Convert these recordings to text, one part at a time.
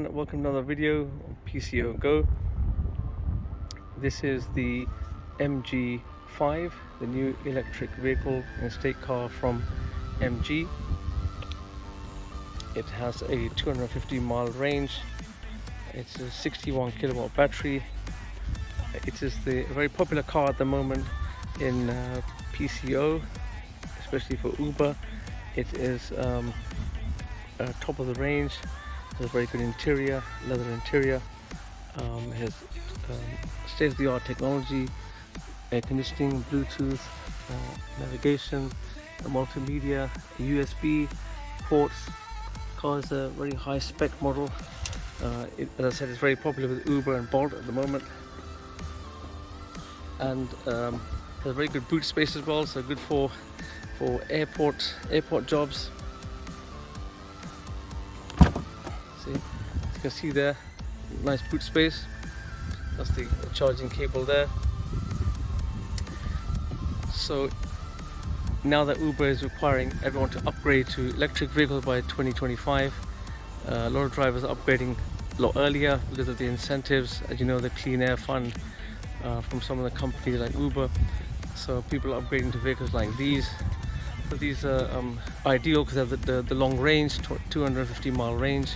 everyone, welcome to another video on Pco.go. This is the MG5, the new electric vehicle and estate car from MG. It has a 250 mile range. It's a 61 kilowatt battery. It is the very popular car at the moment in PCO, especially for Uber. It is top of the range. Has a very good interior, leather interior. Has state-of-the-art technology, air conditioning, Bluetooth, navigation, multimedia, USB ports. Car is a very high-spec model. As I said, it's very popular with Uber and Bolt at the moment, and has a very good boot space as well. So good for airport jobs. See, as you can see there, nice boot space. That's the charging cable there. So now that Uber is requiring everyone to upgrade to electric vehicles by 2025, a lot of drivers are upgrading a lot earlier because of the incentives. As you know, the Clean Air Fund from some of the companies like Uber. So people are upgrading to vehicles like these. So these are ideal because they have the long range, 250 mile range.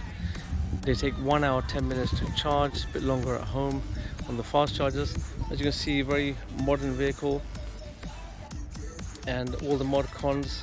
They take 1 hour 10 minutes to charge, a bit longer at home on the fast chargers. As you can see, very modern vehicle, and all the mod cons